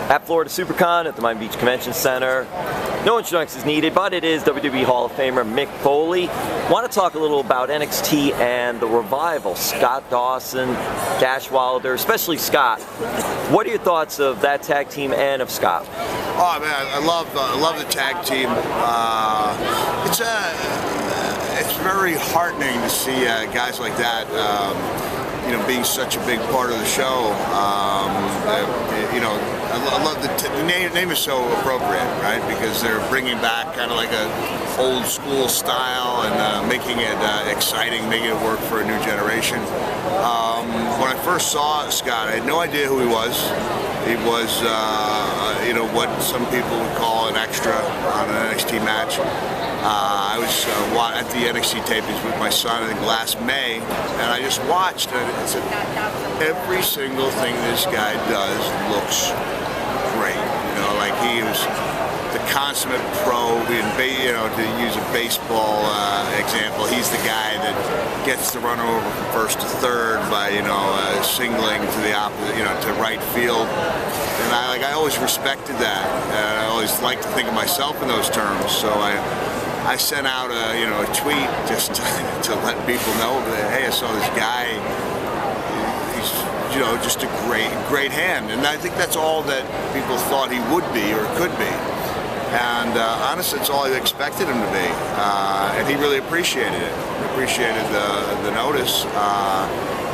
at Florida Supercon at the Miami Beach Convention Center. No introduction is needed, but it is WWE Hall of Famer Mick Foley. Want to talk a little about NXT and the revival. Scott Dawson, Dash Wilder, especially Scott. What are your thoughts of that tag team and of Scott? Oh man, I love the tag team. It's very heartening to see guys like that. Being such a big part of the show. I love the name is so appropriate, right? Because they're bringing back kind of like a old school style and making it exciting, making it work for a new generation. When I first saw Scott, I had no idea who he was. He was, what some people would call an extra on an NXT match. I was at the NXT tapings with my son, I think last May, and I just watched, and I said, every single thing this guy does looks great. Like he was the consummate pro. To use a baseball example, he's the guy that gets the runner over from first to third by singling to the opposite, to right field. And I always respected that. And I always like to think of myself in those terms. So I sent out a tweet just to let people know that, hey, I saw this guy. He's just a great hand, and I think that's all that people thought he would be or could be. And honestly, it's all I expected him to be, and he really appreciated it. He appreciated the notice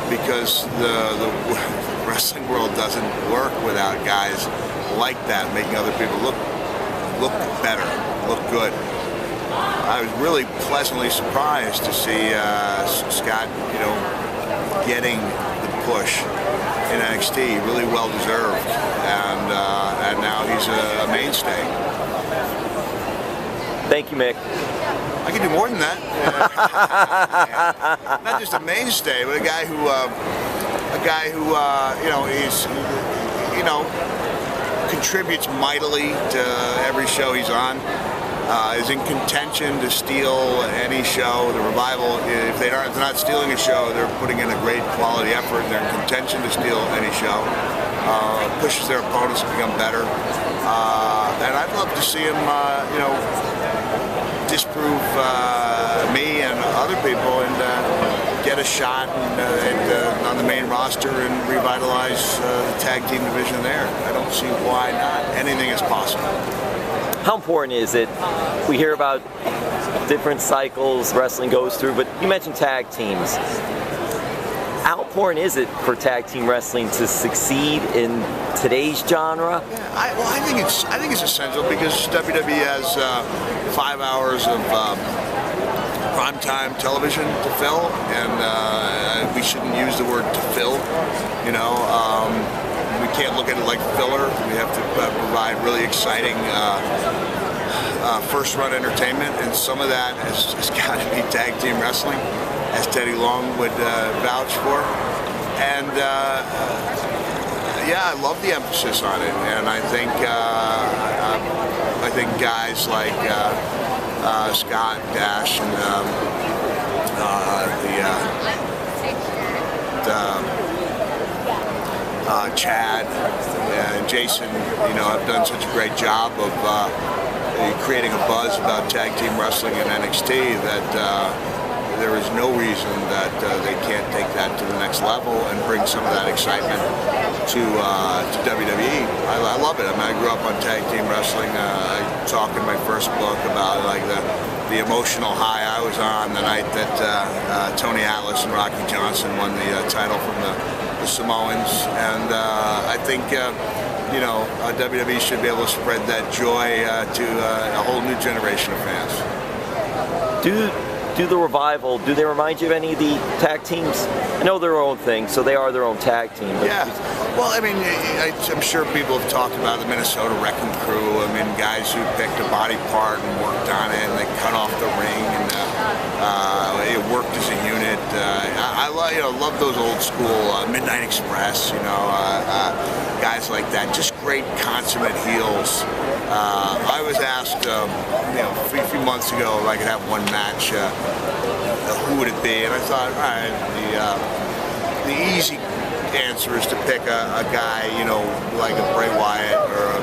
because the wrestling world doesn't work without guys like that making other people look better, look good. I was really pleasantly surprised to see Scott, getting the push in NXT, really well deserved, and now he's a mainstay. Thank you, Mick. I can do more than that. Not just a mainstay, but a guy who contributes mightily to every show he's on. Is in contention to steal any show. The revival, if they're not stealing a show, they're putting in a great quality effort. They're in contention to steal any show. Pushes their opponents to become better. And I'd love to see him, disprove me and other people and get a shot on the main roster and revitalize the tag team division there. I don't see why not. Anything is possible. How important is it? We hear about different cycles wrestling goes through, but you mentioned tag teams. How important is it for tag team wrestling to succeed in today's genre? Yeah, I think it's essential because WWE has 5 hours of primetime television to fill, and we shouldn't use the word to fill. We can't look at it like filler. We have to provide really exciting first-run entertainment, and some of that has got to be tag team wrestling, as Teddy Long would vouch for. And I love the emphasis on it, and I think guys like Scott, Dash, and Chad and Jason, have done such a great job of creating a buzz about tag team wrestling in NXT that there is no reason that they can't take that to the next level and bring some of that excitement to WWE. I love it. I mean, I grew up on tag team wrestling. I talk in my first book about the emotional high I was on the night that Tony Atlas and Rocky Johnson won the title from the Samoans, and I think WWE should be able to spread that joy to a whole new generation of fans. Do the revival, do they remind you of any of the tag teams? I know their own thing, so they are their own tag team. Yeah, well, I mean, I'm sure people have talked about the Minnesota Wrecking Crew. I mean, guys who picked a body part and worked on it, and they cut off the ring, and it worked as a unit. I love those old school Midnight Express, guys like that. Just great consummate heels. I was asked, a few months ago, if I could have one match, who would it be? And I thought, all right, the easy answer is to pick a guy, like a Bray Wyatt or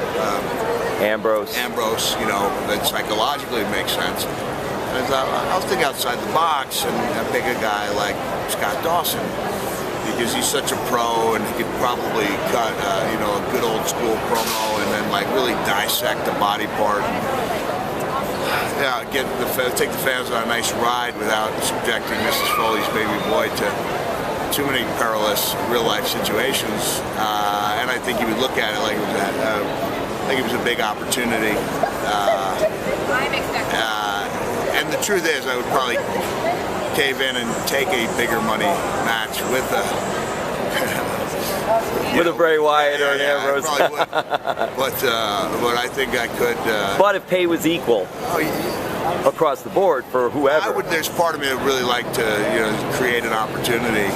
Ambrose, that psychologically makes sense. And I'll think outside the box and pick a guy like Scott Dawson, because he's such a pro and he could probably cut, a good old school promo and then like really dissect the body part. Take the fans on a nice ride without subjecting Mrs. Foley's baby boy to too many perilous real-life situations. And I think he would look at it like it was a big opportunity. And the truth is, I would probably cave in and take a bigger money match with a Bray Wyatt or an Ambrose. I probably would. But I think I could. But if pay was equal across the board for whoever, there's part of me that really like to, create an opportunity,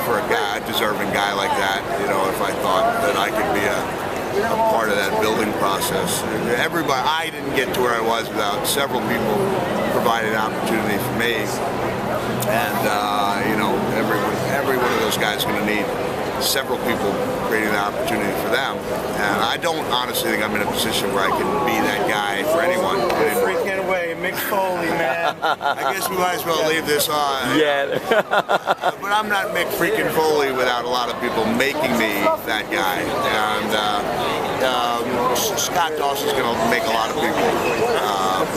for a deserving guy like that. If I thought that I could be a part of that building process. I didn't get to where I was without several people providing an opportunity for me, and every one of those guys is going to need several people creating an opportunity for them. And I don't honestly think I'm in a position where I can be that guy for anyone. Freaking away, Mick Foley, man. I guess we might as well leave this on. Yeah. But I'm not Mick freaking Foley without a lot of people making me that guy. And Scott Dawson's going to make a lot of people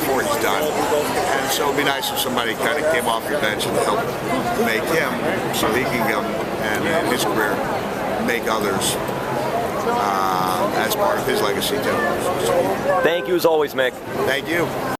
before he's done. And so it'd be nice if somebody kind of came off your bench and helped make him so he can come and in his career make others as part of his legacy too. Thank you as always, Mick. Thank you.